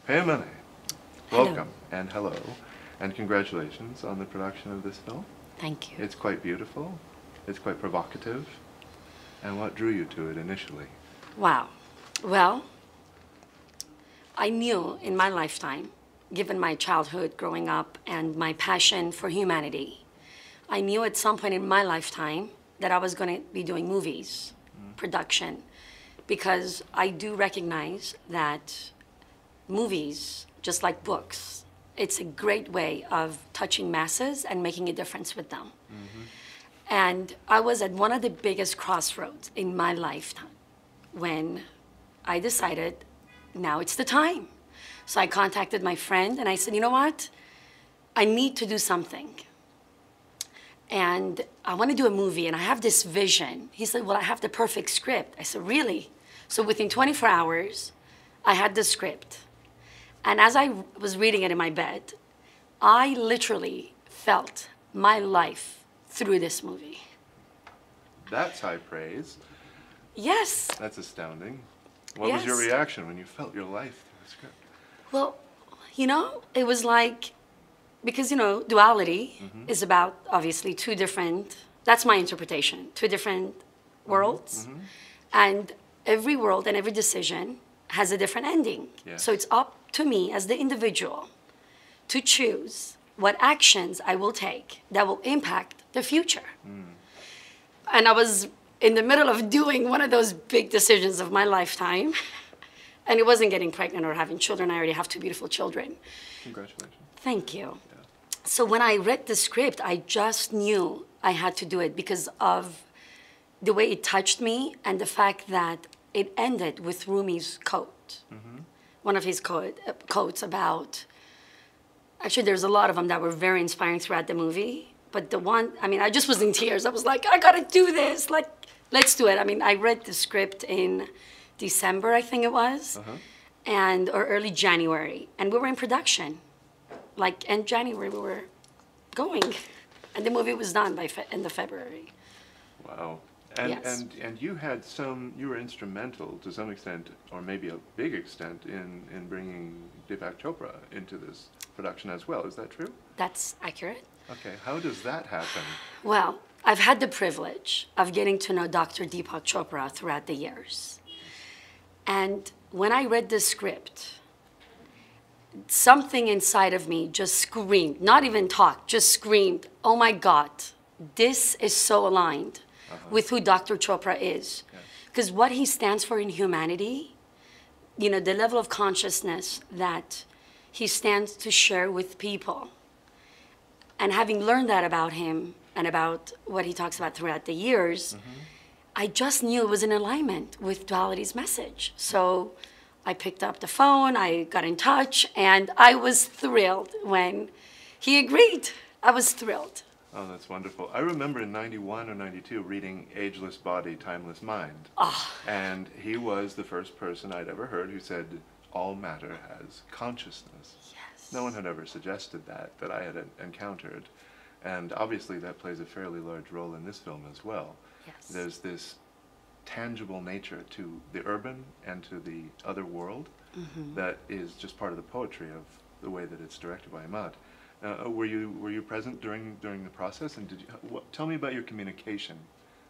Peymaneh, Hello. welcome and hello, and congratulations on the production of this film. Thank you. It's quite beautiful, it's quite provocative, and what drew you to it initially? Wow. Well, I knew in my lifetime, given my childhood growing up and my passion for humanity, I knew at some point in my lifetime that I was going to be doing movies, production, because I do recognize that movies, just like books, it's a great way of touching masses and making a difference with them. And I was at one of the biggest crossroads in my lifetime when I decided now it's the time. So I contacted my friend and I said, you know what? I need to do something. And I want to do a movie and I have this vision. He said, well, I have the perfect script. I said, really? So within 24 hours, I had the script. And as I was reading it in my bed, I literally felt my life through this movie. That's high praise. Yes. That's astounding. What was your Yes. reaction when you felt your life through the script? Well, you know, it was like, because, you know, Duality is about, obviously, two different, that's my interpretation, two different worlds. And every world and every decision has a different ending. Yes. So it's up to me as the individual to choose what actions I will take that will impact the future. And I was in the middle of doing one of those big decisions of my lifetime. And it wasn't getting pregnant or having children. I already have two beautiful children. Congratulations. Thank you. Yeah. So when I read the script, I just knew I had to do it because of the way it touched me and the fact that it ended with Rumi's quote. One of his quotes about, actually there's a lot of them that were very inspiring throughout the movie, but the one, I mean, I just was in tears. I was like, I gotta do this, like, let's do it. I mean, I read the script in December, I think it was, and or early January, and we were in production. Like, in January we were going, and the movie was done by end of February. Wow. And, Yes. and you had you were instrumental to some extent, or maybe a big extent, in bringing Deepak Chopra into this production as well. Is that true? That's accurate. Okay, how does that happen? Well, I've had the privilege of getting to know Dr. Deepak Chopra throughout the years. And when I read the script, something inside of me just screamed, not even talked, just screamed, oh my God, this is so aligned with who Dr. Chopra is. Because what he stands for in humanity, you know, the level of consciousness that he stands to share with people. And having learned that about him and about what he talks about throughout the years, I just knew it was in alignment with Duality's message. So I picked up the phone, I got in touch, and I was thrilled when he agreed. I was thrilled. Oh, that's wonderful. I remember in 91 or 92 reading Ageless Body, Timeless Mind. And he was the first person I'd ever heard who said, all matter has consciousness. Yes. No one had ever suggested that I had encountered. And obviously that plays a fairly large role in this film as well. Yes. There's this tangible nature to the urban and to the other world that is just part of the poetry of the way that it's directed by Ahmad. Were you present during the process, and tell me about your communication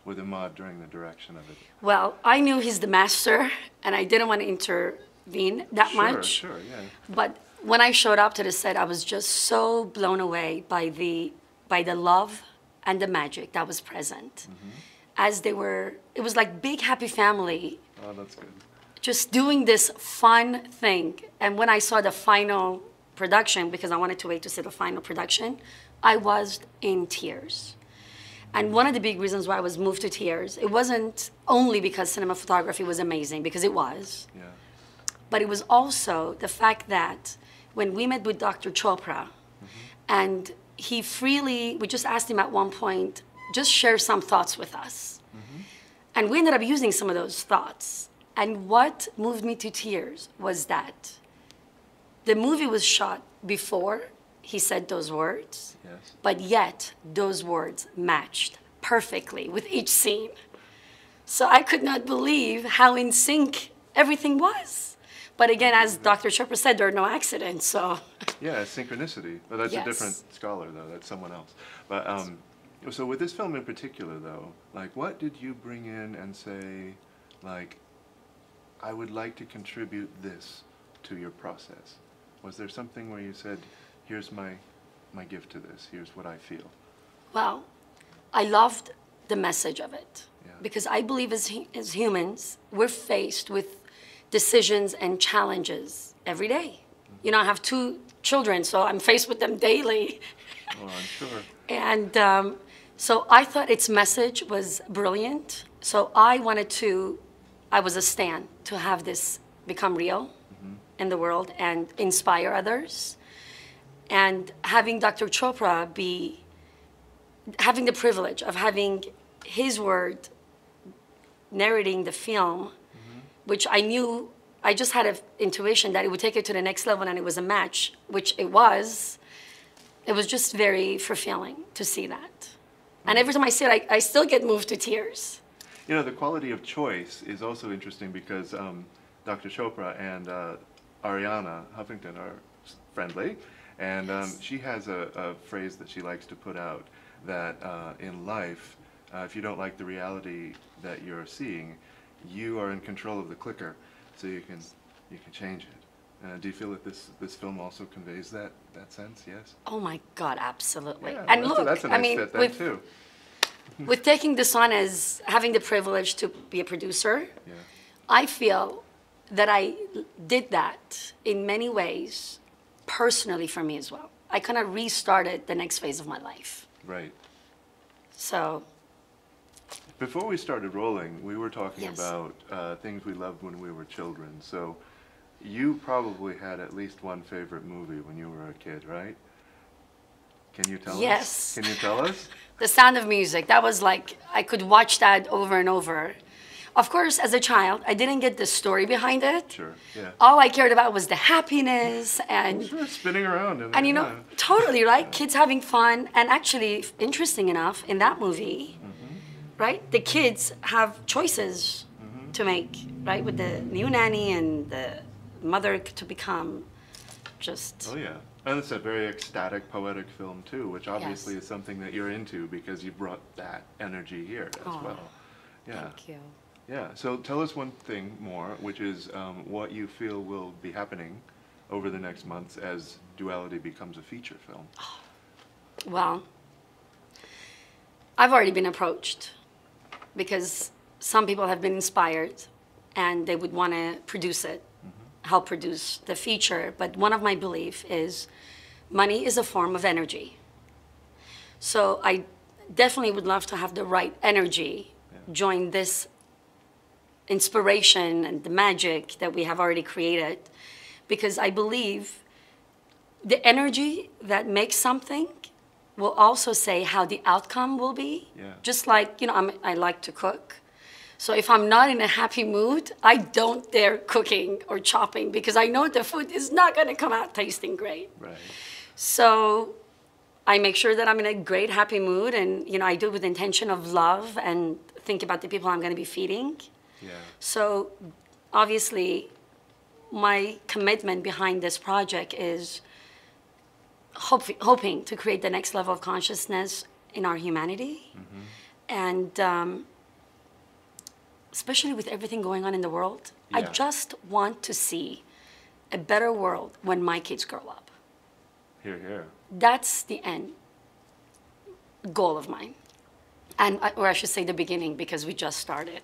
with Ahmad during the direction of it? Well, I knew he's the master, and I didn't want to intervene that much. Sure, yeah. But when I showed up to the set, I was just so blown away by the love and the magic that was present. As they were, it was like big happy family. Oh, that's good. Just doing this fun thing. And when I saw the final production, because I wanted to wait to see the final production, I was in tears. And one of the big reasons why I was moved to tears, it wasn't only because cinema photography was amazing, because it was, Yeah. but it was also the fact that when we met with Dr. Chopra, and he freely, we just asked him at one point, just share some thoughts with us. And we ended up using some of those thoughts. And what moved me to tears was that the movie was shot before he said those words, Yes. but yet those words matched perfectly with each scene. So I could not believe how in sync everything was. But again, as Dr. Chopra said, there are no accidents, so. Yeah, synchronicity. Well, that's Yes. a different scholar, though. That's someone else. But so with this film in particular, though, like, what did you bring in and say, like, I would like to contribute this to your process? Was there something where you said, here's my gift to this, here's what I feel? Well, I loved the message of it. Yeah. Because I believe as humans, we're faced with decisions and challenges every day. You know, I have 2 children, so I'm faced with them daily. Oh, I'm sure. And so I thought its message was brilliant. So I was a stand to have this become real in the world and inspire others. And having Dr. Chopra having the privilege of having his word narrating the film, which I just had an intuition that it would take it to the next level, and it was a match, which it was. It was just very fulfilling to see that. And every time I see it, I still get moved to tears. You know, the quality of choice is also interesting because Dr. Chopra and Ariana Huffington are friendly, and Yes. she has a phrase that she likes to put out that in life, if you don't like the reality that you're seeing, you are in control of the clicker, so you can change it. Do you feel that this film also conveys that sense? Yes. Oh my God, absolutely. Yeah, And well, look, that's a nice fit then too. with taking this on as having the privilege to be a producer, Yeah. I feel that I did that in many ways personally for me as well. I kind of restarted the next phase of my life. Right. So, Before we started rolling, we were talking Yes. about things we loved when we were children. So you probably had at least one favorite movie when you were a kid, right? Can you tell us? Yes. Can you tell us? The Sound of Music, that was like, I could watch that over and over. Of course, as a child, I didn't get the story behind it. Sure, yeah. All I cared about was the happiness and Sure, spinning around. you know, totally, right? Kids having fun. And actually, interesting enough, in that movie, right, the kids have choices to make, right, with the new nanny and the mother to become just. Oh, yeah. And it's a very ecstatic, poetic film, too, which obviously Yes. is something that you're into because you brought that energy here as Aw, well. Yeah. Thank you. Yeah, so tell us one thing more, which is what you feel will be happening over the next months as Duality becomes a feature film. Well, I've already been approached because some people have been inspired and they would want to produce it, help produce the feature. But one of my beliefs is money is a form of energy. So I definitely would love to have the right energy join this inspiration and the magic that we have already created, because I believe the energy that makes something will also say how the outcome will be. Yeah. Just like, you know, I like to cook. So if I'm not in a happy mood, I don't dare cooking or chopping because I know the food is not going to come out tasting great. Right. So I make sure that I'm in a great, happy mood, and you know, I do it with the intention of love and think about the people I'm going to be feeding. Yeah. So obviously, my commitment behind this project is hoping to create the next level of consciousness in our humanity, and especially with everything going on in the world, I Yeah. just want to see a better world when my kids grow up. Here, here. That's the end goal of mine. And, or I should say the beginning, because we just started.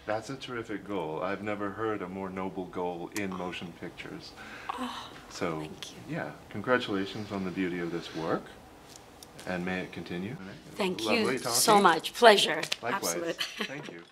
That's a terrific goal. I've never heard a more noble goal in motion pictures. So, thank you. yeah, congratulations on the beauty of this work, and may it continue. Thank Lovely you talking. so much. Pleasure. Likewise. Absolute. Thank you.